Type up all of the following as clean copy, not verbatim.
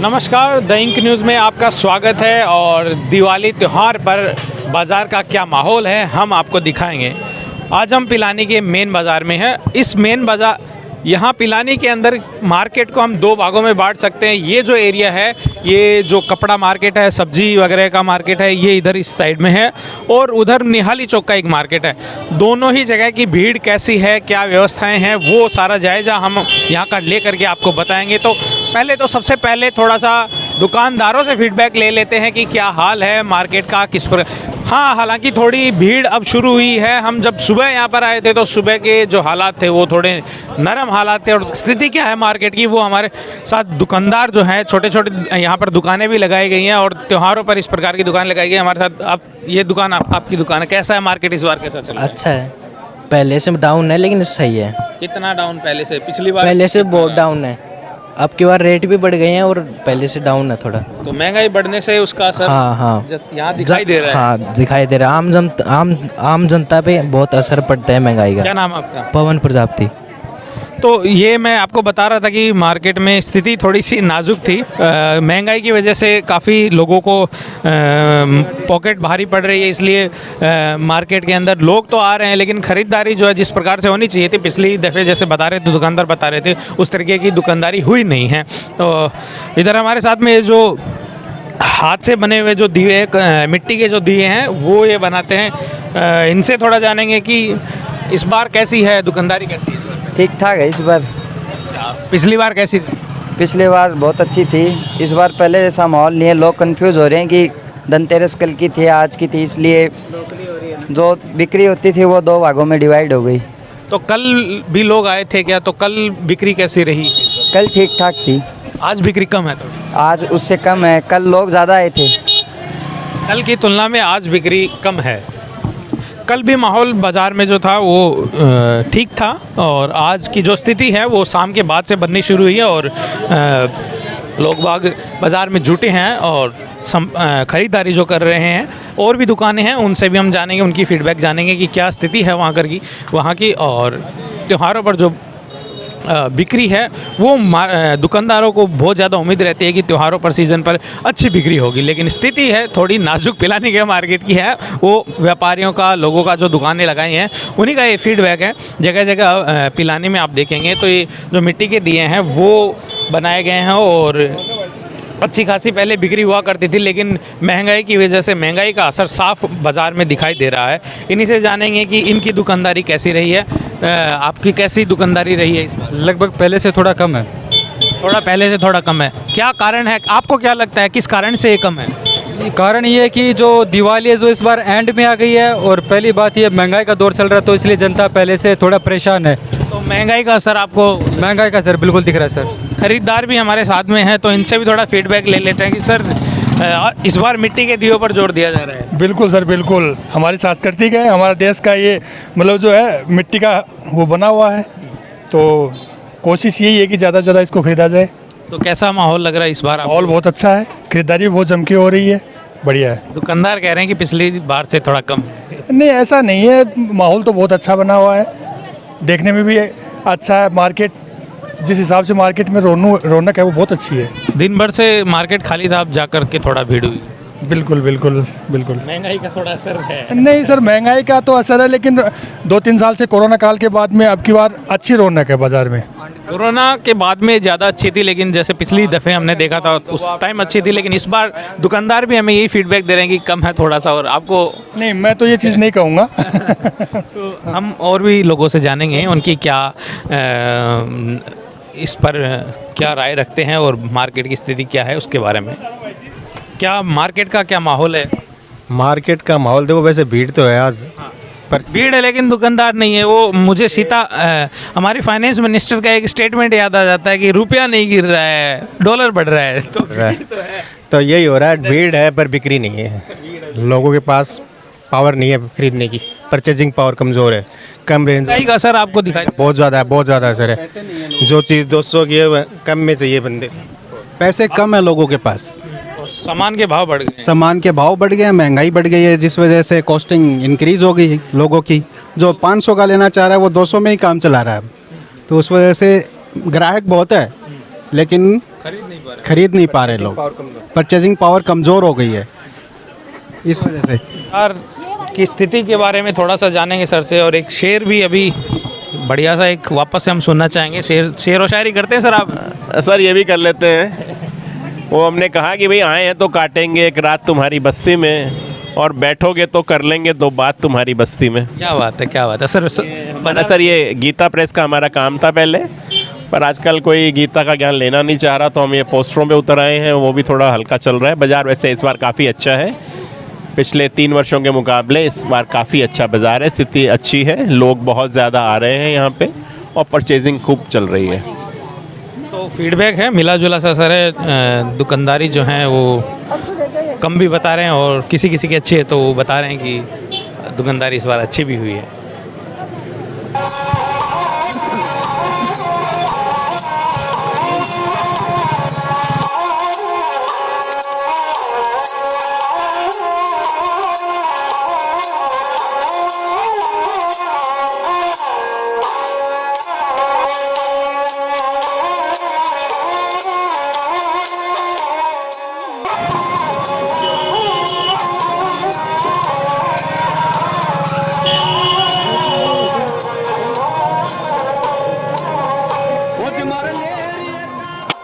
नमस्कार, the ink news में आपका स्वागत है। और दिवाली त्यौहार पर बाज़ार का क्या माहौल है हम आपको दिखाएंगे। आज हम पिलानी के मेन बाज़ार में हैं। इस मेन बाज़ार यहाँ पिलानी के अंदर मार्केट को हम दो भागों में बांट सकते हैं। ये जो एरिया है, ये जो कपड़ा मार्केट है, सब्जी वगैरह का मार्केट है, ये इधर इस साइड में है। और उधर निहाली चौक का एक मार्केट है। दोनों ही जगह की भीड़ कैसी है, क्या व्यवस्थाएं हैं, वो सारा जायज़ा हम यहाँ का ले करके आपको बताएंगे। तो सबसे पहले थोड़ा सा दुकानदारों से फीडबैक ले लेते हैं कि क्या हाल है मार्केट का, किस पर। हाँ, हालांकि थोड़ी भीड़ अब शुरू हुई है। हम जब सुबह यहाँ पर आए थे तो सुबह के जो हालात थे वो थोड़े नरम हालात थे। और स्थिति क्या है मार्केट की, वो हमारे साथ दुकानदार जो हैं, छोटे छोटे यहाँ पर दुकानें भी लगाई गई हैं और त्योहारों पर इस प्रकार की दुकान लगाई गई है हमारे साथ। आप ये दुकान आपकी दुकान है, कैसा है मार्केट इस बार, कैसा चल रहा है? अच्छा है, पहले से डाउन है लेकिन सही है। कितना डाउन पहले से? पिछली बार पहले से बहुत डाउन है। अब की बार रेट भी बढ़ गए हैं और पहले से डाउन है थोड़ा। तो महंगाई बढ़ने से उसका असर हाँ यहाँ दिखाई दे रहा है। हाँ, दिखाई दे रहा है। आम जनता पे बहुत असर पड़ता है महंगाई का। क्या नाम है आपका? पवन प्रजापति। तो ये मैं आपको बता रहा था कि मार्केट में स्थिति थोड़ी सी नाजुक थी। महंगाई की वजह से काफ़ी लोगों को पॉकेट भारी पड़ रही है, इसलिए मार्केट के अंदर लोग तो आ रहे हैं लेकिन ख़रीदारी जो है जिस प्रकार से होनी चाहिए थी, पिछली दफ़े जैसे बता रहे थे दुकानदार बता रहे थे, उस तरीके की दुकानदारी हुई नहीं है। तो इधर हमारे साथ में जो हाथ से बने हुए जो दिए, मिट्टी के जो दिए हैं, वो ये बनाते हैं। इनसे थोड़ा जानेंगे कि इस बार कैसी है दुकानदारी, कैसी है? ठीक ठाक है इस बार। पिछली बार कैसी थी? पिछली बार बहुत अच्छी थी। इस बार पहले जैसा माहौल नहीं है। लोग कंफ्यूज हो रहे हैं कि धनतेरस कल की थी, आज की थी, इसलिए जो बिक्री होती थी वो दो भागों में डिवाइड हो गई। तो कल भी लोग आए थे क्या? तो कल बिक्री कैसी रही? कल ठीक ठाक थी। आज बिक्री कम है थोड़ी? आज उससे कम है। कल लोग ज़्यादा आए थे। कल की तुलना में आज बिक्री कम है। कल भी माहौल बाज़ार में जो था वो ठीक था और आज की जो स्थिति है वो शाम के बाद से बननी शुरू हुई है। और लोग बाग बाज़ार में जुटे हैं और ख़रीदारी जो कर रहे हैं। और भी दुकानें हैं, उनसे भी हम जानेंगे, उनकी फ़ीडबैक जानेंगे कि क्या स्थिति है वहाँ की। और त्योहारों पर जो बिक्री है वो दुकानदारों को बहुत ज़्यादा उम्मीद रहती है कि त्योहारों पर, सीज़न पर अच्छी बिक्री होगी। लेकिन स्थिति है थोड़ी नाजुक पिलानी के मार्केट की है। वो व्यापारियों का, लोगों का जो दुकानें लगाई हैं, उन्हीं का ये फीडबैक है। जगह जगह पिलानी में आप देखेंगे तो ये जो मिट्टी के दिए हैं वो बनाए गए हैं और अच्छी खासी पहले बिक्री हुआ करती थी, लेकिन महंगाई की वजह से महंगाई का असर साफ बाज़ार में दिखाई दे रहा है। इन्हीं से जानेंगे कि इनकी दुकानदारी कैसी रही है। आपकी कैसी दुकानदारी रही है इस बार? लगभग पहले से थोड़ा कम है। थोड़ा पहले से थोड़ा कम है। क्या कारण है, आपको क्या लगता है किस कारण से ये कम है? कारण ये है कि जो दिवाली है जो इस बार एंड में आ गई है, और पहली बात ये महंगाई का दौर चल रहा है, तो इसलिए जनता पहले से थोड़ा परेशान है। तो महंगाई का असर आपको? महंगाई का असर बिल्कुल दिख रहा है सर। खरीदार भी हमारे साथ में हैं तो इनसे भी थोड़ा फीडबैक ले लेते हैं कि सर इस बार मिट्टी के दियों पर जोर दिया जा रहा है। बिल्कुल सर, बिल्कुल। हमारी सांस्कृतिक है, हमारा देश का ये मतलब जो है मिट्टी का वो बना हुआ है, तो कोशिश यही है कि ज़्यादा से ज़्यादा इसको खरीदा जाए। तो कैसा माहौल लग रहा है इस बार आपको? माहौल बहुत अच्छा है, खरीदारी बहुत जम के हो रही है, बढ़िया है। दुकानदार कह रहे हैं कि पिछली बार से थोड़ा कम है। नहीं, ऐसा नहीं है, माहौल तो बहुत अच्छा बना हुआ है, देखने में भी अच्छा है। मार्केट जिस हिसाब से मार्केट में रौनक है वो बहुत अच्छी है। दिन भर से मार्केट खाली था, आप जा कर के थोड़ा भीड़ हुई? बिल्कुल बिल्कुल बिल्कुल। महंगाई का थोड़ा असर है? नहीं सर, महंगाई का तो असर है, लेकिन 2-3 साल से कोरोना काल के बाद में अब की बार अच्छी रौनक है बाज़ार में। कोरोना के बाद में ज़्यादा अच्छी थी, लेकिन जैसे पिछली दफ़े हमने देखा था उस टाइम अच्छी थी, लेकिन इस बार दुकानदार भी हमें यही फीडबैक दे रहे हैं कि कम है थोड़ा सा। और आपको? नहीं, मैं तो ये चीज़ नहीं कहूँगा। तो हम और भी लोगों से जानेंगे उनकी क्या इस पर क्या राय रखते हैं और मार्केट की स्थिति क्या है उसके बारे में। क्या मार्केट का क्या माहौल है? मार्केट का माहौल देखो, वैसे भीड़ तो है आज, पर भीड़ है लेकिन दुकानदार नहीं है। वो मुझे हमारी फाइनेंस मिनिस्टर का एक स्टेटमेंट याद आ जाता है कि रुपया नहीं गिर रहा है, डॉलर बढ़ रहा है। तो भीड़ तो है। तो यही हो रहा है, भीड़ है पर बिक्री नहीं है। लोगों के पास पावर नहीं है खरीदने की, परचेजिंग पावर कमज़ोर है, कम रेंज। महंगाई का असर आपको दिखाई? बहुत ज़्यादा है, बहुत ज़्यादा असर है। जो चीज़ 200 की है कम में चाहिए बंदे। पैसे कम है लोगों के पास, सामान के भाव बढ़ गए। सामान के भाव बढ़ गए हैं, महंगाई बढ़ गई है, जिस वजह से कॉस्टिंग इंक्रीज हो गई लोगों की। जो 500 का लेना चाह रहा है वो 200 में ही काम चला रहा है, तो उस वजह से ग्राहक बहुत है लेकिन खरीद नहीं पा रहे लोग, परचेजिंग पावर कमज़ोर हो गई है इस वजह से। बाजार की स्थिति के बारे में थोड़ा सा जानेंगे सर से, और एक शेर भी अभी बढ़िया सा एक वापस से हम सुनना चाहेंगे। शेर व शायरी करते हैं सर आप? सर ये भी कर लेते हैं। वो हमने कहा कि भाई आए हैं तो काटेंगे एक रात तुम्हारी बस्ती में, और बैठोगे तो कर लेंगे दो बात तुम्हारी बस्ती में। क्या बात है, क्या बात है सर। सर ये गीता प्रेस का हमारा काम था पहले, पर आजकल कोई गीता का ज्ञान लेना नहीं चाह रहा, तो हम ये पोस्टरों पे उतर आए हैं, वो भी थोड़ा हल्का चल रहा है। बाज़ार वैसे इस बार काफ़ी अच्छा है, पिछले 3 वर्षों के मुकाबले इस बार काफ़ी अच्छा बाज़ार है, स्थिति अच्छी है, लोग बहुत ज़्यादा आ रहे हैं यहाँ पे और परचेजिंग खूब चल रही है। तो फीडबैक है मिला जुला सा सर है। दुकानदारी जो है वो कम भी बता रहे हैं, और किसी किसी की अच्छी है तो वो बता रहे हैं कि दुकानदारी इस बार अच्छी भी हुई है।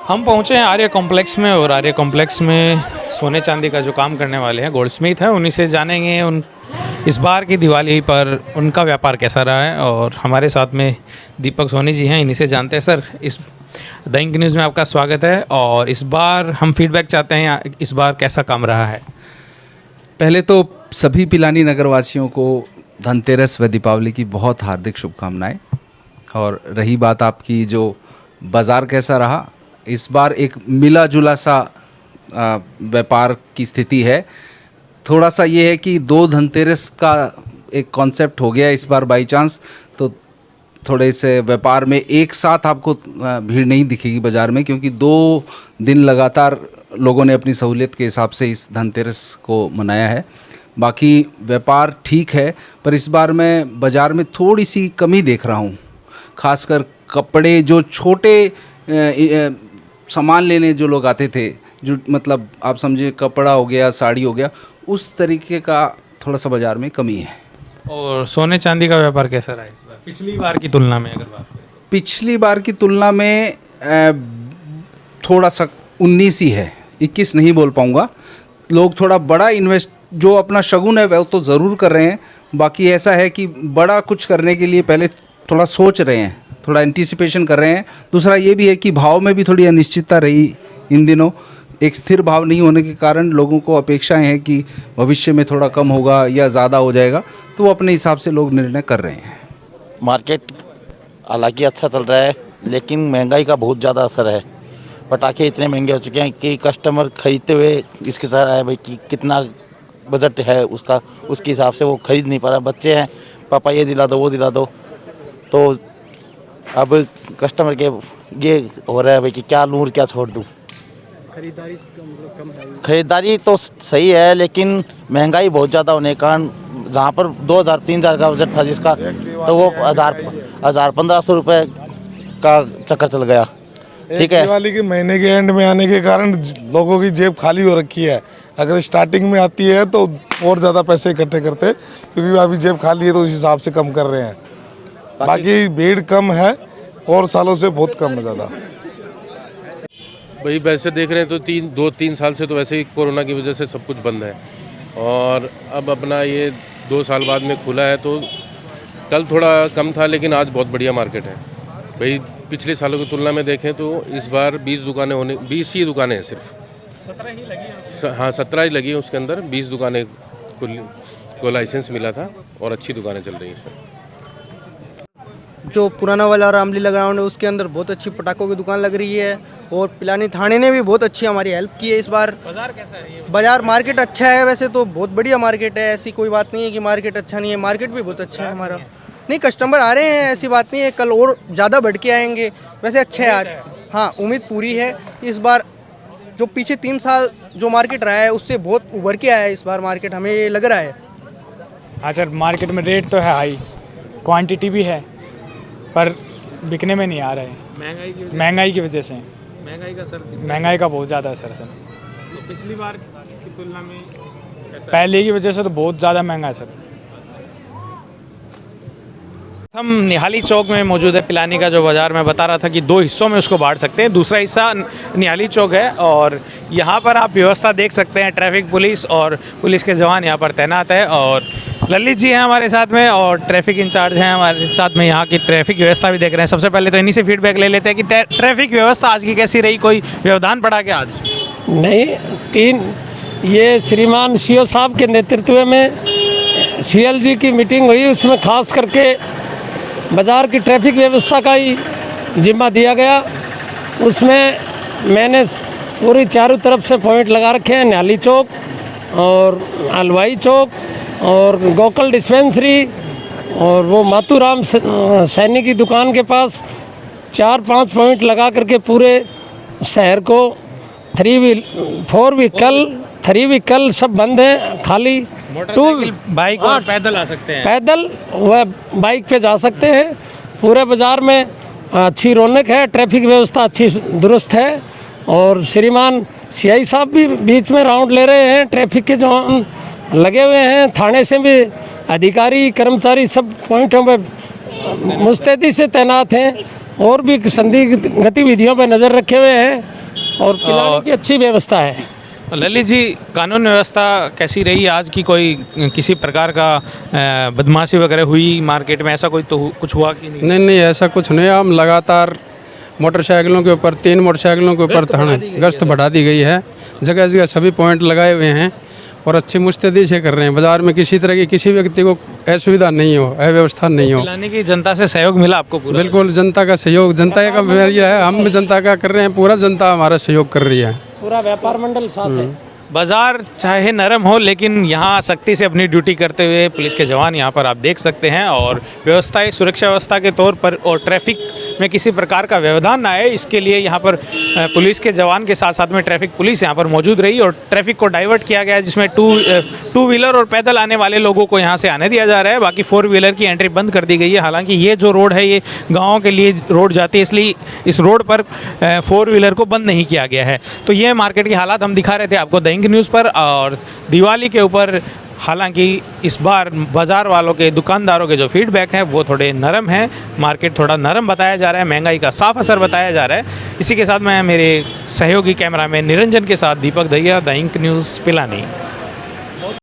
हम पहुंचे हैं आर्य कॉम्प्लेक्स में, और आर्य कॉम्प्लेक्स में सोने चांदी का जो काम करने वाले हैं गोल्ड स्मिथ हैं, उन्हीं से जानेंगे इस बार की दिवाली पर उनका व्यापार कैसा रहा है। और हमारे साथ में दीपक सोनी जी हैं, इन्हीं से जानते हैं। सर इस द इंक न्यूज़ में आपका स्वागत है, और इस बार हम फीडबैक चाहते हैं, इस बार कैसा काम रहा है? पहले तो सभी पिलानी नगरवासियों को धनतेरस व दीपावली की बहुत हार्दिक शुभकामनाएं। और रही बात आपकी जो बाज़ार कैसा रहा, इस बार एक मिला जुला सा व्यापार की स्थिति है। थोड़ा सा ये है कि 2 धनतेरस का एक कॉन्सेप्ट हो गया इस बार बाई चांस, तो थोड़े से व्यापार में एक साथ आपको भीड़ नहीं दिखेगी बाज़ार में, क्योंकि 2 दिन लगातार लोगों ने अपनी सहूलियत के हिसाब से इस धनतेरस को मनाया है। बाकी व्यापार ठीक है, पर इस बार मैं बाज़ार में थोड़ी सी कमी देख रहा हूँ, खासकर कपड़े जो छोटे सामान लेने जो लोग आते थे, जो मतलब आप समझे कपड़ा हो गया, साड़ी हो गया, उस तरीके का थोड़ा सा बाज़ार में कमी है। और सोने चांदी का व्यापार कैसा रहा इस बार पिछली बार की तुलना में? अगर बात करें पिछली बार की तुलना में थोड़ा सा 19 ही है, 21 नहीं बोल पाऊँगा। लोग थोड़ा बड़ा इन्वेस्ट, जो अपना शगुन है वह तो ज़रूर कर रहे हैं। बाकी ऐसा है कि बड़ा कुछ करने के लिए पहले थोड़ा सोच रहे हैं, थोड़ा एंटीसिपेशन कर रहे हैं। दूसरा ये भी है कि भाव में भी थोड़ी अनिश्चितता रही इन दिनों, एक स्थिर भाव नहीं होने के कारण लोगों को अपेक्षाएं हैं कि भविष्य में थोड़ा कम होगा या ज़्यादा हो जाएगा, तो वो अपने हिसाब से लोग निर्णय कर रहे हैं। मार्केट हालांकि अच्छा चल रहा है, लेकिन महंगाई का बहुत ज़्यादा असर है। पटाखे इतने महंगे हो चुके हैं कि कस्टमर खरीदते हुए इसके साथ आए भाई कि कितना बजट है उसका, उसके हिसाब से वो खरीद नहीं पा रहा। बच्चे हैं, पापा ये दिला दो वो दिला दो, तो अब कस्टमर के ये हो रहा है भाई कि क्या लूँ और क्या छोड़ दूँ। खरीदारी तो सही है, लेकिन महंगाई बहुत ज़्यादा होने के कारण जहाँ पर 2000-3000 का बजट था जिसका, तो वो 1000-1500 रुपये का चक्कर चल गया। ठीक है, दिवाली के महीने के एंड में आने के कारण लोगों की जेब खाली हो रखी है। अगर स्टार्टिंग में आती है तो और ज़्यादा पैसे इकट्ठे करते, क्योंकि अभी जेब खाली है तो उस हिसाब से कम कर रहे हैं। बाकी भीड़ कम है और सालों से बहुत कम है ज़्यादा। भाई वैसे देख रहे हैं तो 2-3 साल से तो वैसे ही कोरोना की वजह से सब कुछ बंद है, और अब अपना ये 2 साल बाद में खुला है, तो कल थोड़ा कम था लेकिन आज बहुत बढ़िया मार्केट है। भाई पिछले सालों की तुलना में देखें तो इस बार 20 ही दुकानें हैं सिर्फ। 17 ही लगी हैं? हाँ 17 ही लगी हैं, उसके अंदर 20 दुकानें को लाइसेंस मिला था, और अच्छी दुकानें चल रही हैं इसमें। जो पुराना वाला रामलीला ग्राउंड है उसके अंदर बहुत अच्छी पटाखों की दुकान लग रही है, और पिलानी थाने ने भी बहुत अच्छी हमारी हेल्प की है इस बार। बाजार कैसा है? बाजार मार्केट अच्छा है, वैसे तो बहुत बढ़िया मार्केट है, ऐसी कोई बात नहीं है कि मार्केट अच्छा नहीं है, मार्केट भी बहुत अच्छा है हमारा। नहीं, कस्टमर आ रहे हैं, ऐसी बात नहीं है, कल और ज़्यादा बढ़ के आएंगे, वैसे अच्छे है आज। हाँ, उम्मीद पूरी है इस बार। जो पीछे 3 साल जो मार्केट रहा है उससे बहुत उभर के आया है इस बार मार्केट, हमें ये लग रहा है। हाँ सर, मार्केट में रेट तो है हाई, क्वांटिटी भी है, पर बिकने में नहीं आ रहे हैं महंगाई की वजह से। महंगाई का असर महंगाई का बहुत ज़्यादा असर है सर। तो पिछली बार की तुलना में कैसा? पहले की वजह से तो बहुत ज़्यादा महंगा है सर। हम निहाली चौक में मौजूद है। पिलानी का जो बाज़ार मैं बता रहा था कि 2 हिस्सों में उसको बांट सकते हैं। दूसरा हिस्सा निहाली चौक है और यहाँ पर आप व्यवस्था देख सकते हैं। ट्रैफिक पुलिस और पुलिस के जवान यहाँ पर तैनात है और ललित जी हैं हमारे साथ में और ट्रैफिक इंचार्ज हैं हमारे साथ में। यहाँ की ट्रैफिक व्यवस्था भी देख रहे हैं। सबसे पहले तो इन्हीं से फीडबैक ले लेते हैं कि ट्रैफिक व्यवस्था आज की कैसी रही, कोई व्यवधान पड़ा क्या आज? नहीं, ये श्रीमान सीओ साहब के नेतृत्व में सीएलजी की मीटिंग हुई, उसमें खास करके बाज़ार की ट्रैफिक व्यवस्था का ही जिम्मा दिया गया। उसमें मैंने पूरी चारों तरफ से पॉइंट लगा रखे हैं। निहाली चौक और हलवाई चौक और गोकुल डिस्पेंसरी और वो मातूराम सैनी की दुकान के पास 4-5 पॉइंट लगा करके पूरे शहर को 3 व्हीकल सब बंद हैं। खाली मोटरसाइकिल, बाइक और पैदल आ सकते हैं। पैदल व बाइक पे जा सकते हैं। पूरे बाज़ार में अच्छी रौनक है, ट्रैफिक व्यवस्था अच्छी दुरुस्त है और श्रीमान सीआई साहब भी बीच में राउंड ले रहे हैं। ट्रैफिक के जवान लगे हुए हैं, थाने से भी अधिकारी कर्मचारी सब पॉइंटों पे मुस्तैदी से तैनात हैं और भी संदिग्ध गतिविधियों पर नज़र रखे हुए हैं और पिलाने की अच्छी व्यवस्था है। ललित जी, कानून व्यवस्था कैसी रही आज की? कोई किसी प्रकार का बदमाशी वगैरह हुई मार्केट में, ऐसा कोई तो कुछ हुआ कि नहीं? नहीं, ऐसा कुछ नहीं। हम लगातार मोटरसाइकिलों के ऊपर 3 मोटरसाइकिलों के ऊपर गश्त बढ़ा दी गई है। जगह जगह सभी पॉइंट लगाए हुए हैं और अच्छी मुस्तैदी से कर रहे हैं। बाजार में किसी तरह की किसी व्यक्ति को असुविधा नहीं हो, अव्यवस्था नहीं हो। पिलानी की जनता से सहयोग मिला आपको पूरा? बिल्कुल, जनता का सहयोग, जनता का जरिया है। हम भी जनता का कर रहे हैं, पूरा जनता हमारा सहयोग कर रही है। पूरा व्यापार मंडल साथ है। बाजार चाहे नरम हो लेकिन यहाँ सख्ती से अपनी ड्यूटी करते हुए पुलिस के जवान यहाँ पर आप देख सकते हैं और व्यवस्थाएं सुरक्षा व्यवस्था के तौर पर और ट्रैफिक में किसी प्रकार का व्यवधान ना आए इसके लिए यहाँ पर पुलिस के जवान के साथ साथ में ट्रैफिक पुलिस यहाँ पर मौजूद रही और ट्रैफिक को डाइवर्ट किया गया, जिसमें टू व्हीलर और पैदल आने वाले लोगों को यहाँ से आने दिया जा रहा है। बाकी 4 व्हीलर की एंट्री बंद कर दी गई है। हालांकि ये जो रोड है ये गाँव के लिए रोड जाती है, इसलिए इस रोड पर 4 व्हीलर को बंद नहीं किया गया है। तो ये मार्केट के हालात हम दिखा रहे थे आपको द इंक न्यूज़ पर। और दिवाली के ऊपर हालांकि इस बार बाज़ार वालों के, दुकानदारों के जो फीडबैक है वो थोड़े नरम हैं। मार्केट थोड़ा नरम बताया जा रहा है, महंगाई का साफ असर बताया जा रहा है। इसी के साथ मैं मेरे सहयोगी कैमरामैन निरंजन के साथ Deepak Dahiya, the ink news, Pilani.